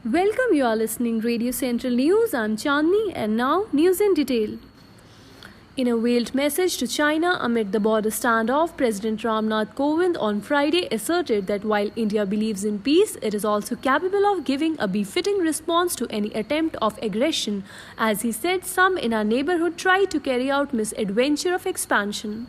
Welcome, you are listening Radio Central News. I'm Chandni and now news in detail. In a veiled message to China amid the border standoff, President Ramnath Kovind on Friday asserted that while India believes in peace, it is also capable of giving a befitting response to any attempt of aggression. As he said, some in our neighborhood try to carry out misadventure of expansion.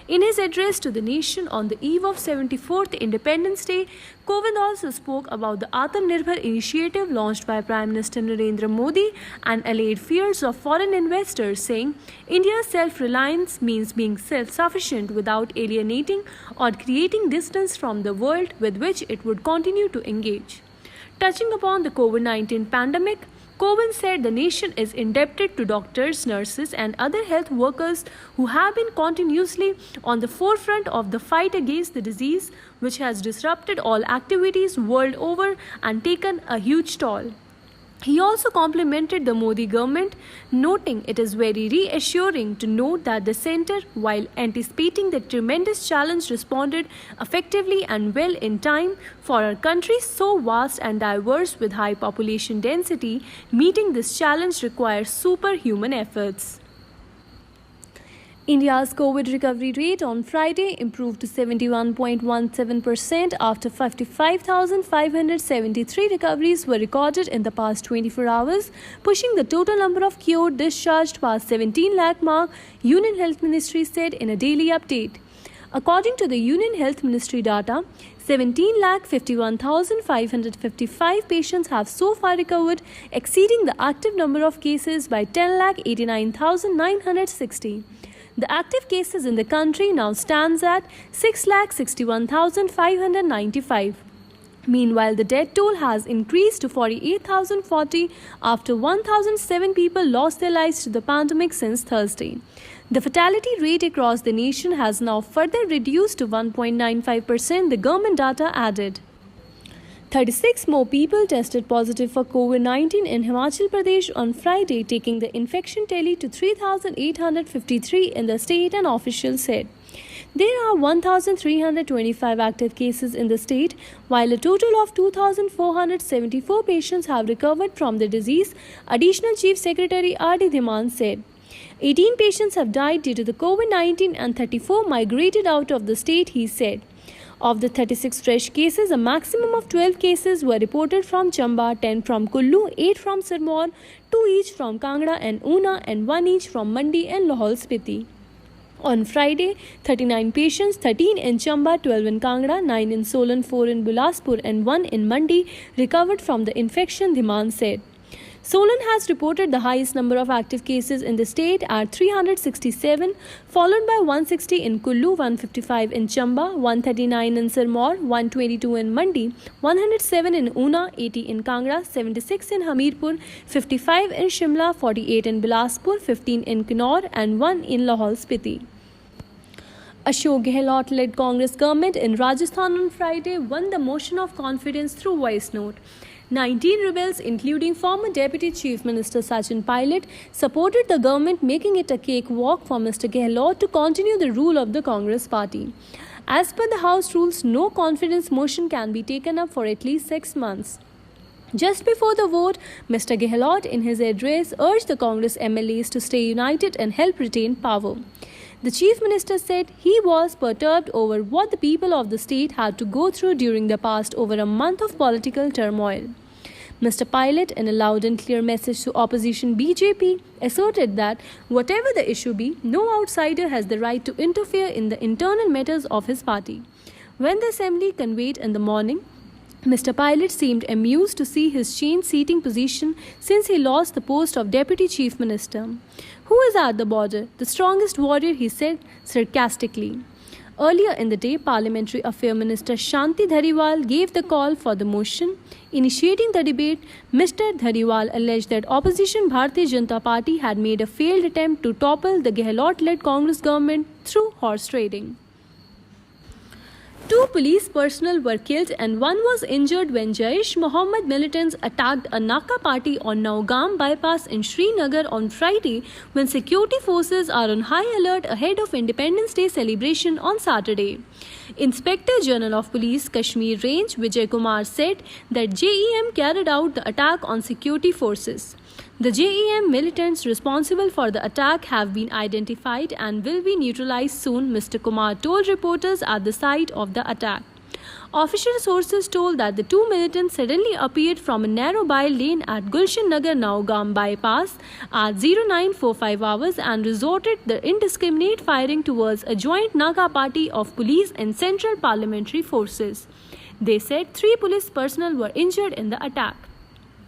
In his address to the nation on the eve of 74th Independence Day, Kovind also spoke about the Atmanirbhar initiative launched by Prime Minister Narendra Modi and allayed fears of foreign investors, saying India's self-reliance means being self-sufficient without alienating or creating distance from the world with which it would continue to engage. Touching upon the COVID-19 pandemic, Kovind said the nation is indebted to doctors, nurses, and other health workers who have been continuously on the forefront of the fight against the disease, which has disrupted all activities world over and taken a huge toll. He also complimented the Modi government, noting it is very reassuring to note that the centre, while anticipating the tremendous challenge, responded effectively and well in time. For our country so vast and diverse with high population density, meeting this challenge requires superhuman efforts. India's COVID recovery rate on Friday improved to 71.17% after 55,573 recoveries were recorded in the past 24 hours, pushing the total number of cured discharged past 17 lakh mark, Union Health Ministry said in a daily update. According to the Union Health Ministry data, 17,51,555 patients have so far recovered, exceeding the active number of cases by 10,89,960. The active cases in the country now stands at 6,61,595. Meanwhile, the death toll has increased to 48,040 after 1,007 people lost their lives to the pandemic since Thursday. The fatality rate across the nation has now further reduced to 1.95%, the government data added. 36 more people tested positive for COVID-19 in Himachal Pradesh on Friday, taking the infection tally to 3,853 in the state, an official said. There are 1,325 active cases in the state, while a total of 2,474 patients have recovered from the disease, Additional Chief Secretary R.D. Dhiman said. 18 patients have died due to the COVID-19 and 34 migrated out of the state, he said. Of the 36 fresh cases, a maximum of 12 cases were reported from Chamba, 10 from Kullu, 8 from Sirmaur, 2 each from Kangra and Una, and 1 each from Mandi and Lahaul Spiti. On Friday, 39 patients, 13 in Chamba, 12 in Kangra, 9 in Solan, 4 in Bilaspur and 1 in Mandi recovered from the infection, Dhiman said. Solan has reported the highest number of active cases in the state at 367, followed by 160 in Kullu, 155 in Chamba, 139 in Sirmaur, 122 in Mandi, 107 in Una, 80 in Kangra, 76 in Hamirpur, 55 in Shimla, 48 in Bilaspur, 15 in Kinnaur and 1 in Lahaul Spiti. Ashok Gehlot-led Congress government in Rajasthan on Friday won the motion of confidence through voice note. 19 rebels, including former Deputy Chief Minister Sachin Pilot, supported the government, making it a cakewalk for Mr. Gehlot to continue the rule of the Congress party. As per the House rules, no confidence motion can be taken up for at least 6 months. Just before the vote, Mr. Gehlot, in his address, urged the Congress MLAs to stay united and help retain power. The Chief Minister said he was perturbed over what the people of the state had to go through during the past over a month of political turmoil. Mr. Pilot, in a loud and clear message to opposition BJP, asserted that whatever the issue be, no outsider has the right to interfere in the internal matters of his party. When the assembly convened in the morning, Mr. Pilot seemed amused to see his changed seating position since he lost the post of Deputy Chief Minister. Who is at the border? The strongest warrior, he said sarcastically. Earlier in the day, Parliamentary Affairs Minister Shanti Dhariwal gave the call for the motion. Initiating the debate, Mr. Dhariwal alleged that opposition Bharatiya Janata Party had made a failed attempt to topple the Gehlot-led Congress government through horse trading. 2 police personnel were killed and 1 was injured when Jaish-e-Mohammed militants attacked a Naka party on Naugam bypass in Srinagar on Friday, when security forces are on high alert ahead of Independence Day celebration on Saturday. Inspector General of Police Kashmir Range Vijay Kumar said that JEM carried out the attack on security forces. The JEM militants responsible for the attack have been identified and will be neutralized soon, Mr. Kumar told reporters at the site of the attack. Official sources told that the 2 militants suddenly appeared from a narrow by lane at Gulshan Nagar Naugam bypass at 0945 hours and resorted the indiscriminate firing towards a joint Naga party of police and Central Parliamentary Forces. They said 3 police personnel were injured in the attack.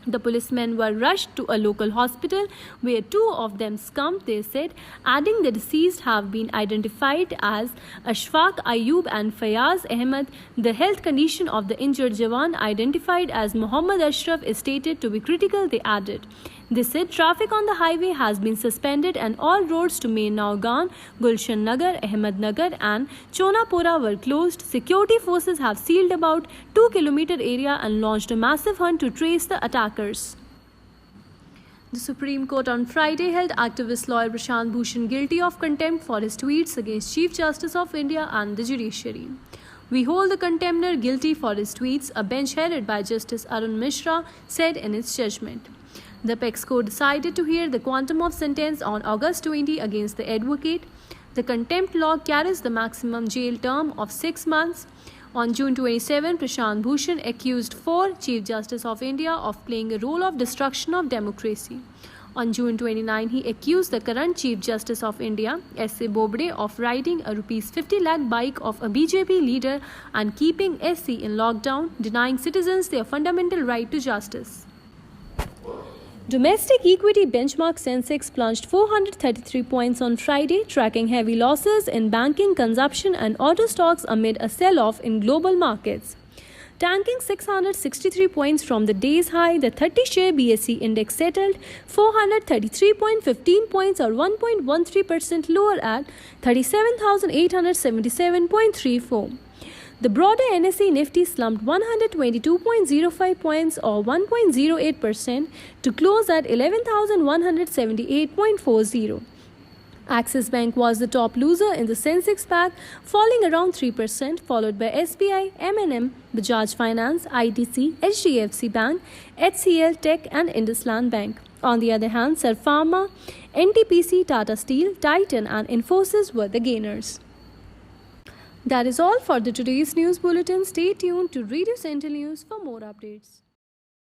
The policemen were rushed to a local hospital where 2 of them succumbed, they said, adding the deceased have been identified as Ashfaq Ayub and Fayaz Ahmed. The health condition of the injured Jawan, identified as Muhammad Ashraf, is stated to be critical, they added. They said traffic on the highway has been suspended and all roads to main Naugam, Gulshan Nagar, Ahmednagar and Chonapura were closed. Security forces have sealed about 2-kilometer area and launched a massive hunt to trace the attackers. The Supreme Court on Friday held activist lawyer Prashant Bhushan guilty of contempt for his tweets against Chief Justice of India and the judiciary. We hold the contemptor guilty for his tweets, a bench headed by Justice Arun Mishra said in its judgment. The Apex Court decided to hear the quantum of sentence on August 20 against the advocate. The contempt law carries the maximum jail term of 6 months. On June 27, Prashant Bhushan accused 4 Chief Justice of India of playing a role of destruction of democracy. On June 29, he accused the current Chief Justice of India, S.A. Bobde, of riding a ₹50 lakh bike of a BJP leader and keeping SC in lockdown, denying citizens their fundamental right to justice. Domestic equity benchmark Sensex plunged 433 points on Friday, tracking heavy losses in banking, consumption and auto stocks amid a sell-off in global markets. Tanking 663 points from the day's high, the 30-share BSE index settled 433.15 points or 1.13% lower at 37,877.34. The broader NSE Nifty slumped 122.05 points or 1.08% to close at 11,178.40. Axis Bank was the top loser in the Sensex pack, falling around 3%, followed by SBI, M&M, Bajaj Finance, ITC, HDFC Bank, HCL Tech and IndusLand Bank. On the other hand, Sir Pharma, NTPC, Tata Steel, Titan and Infosys were the gainers. That is all for the today's news bulletin. Stay tuned to Radio Central News for more updates.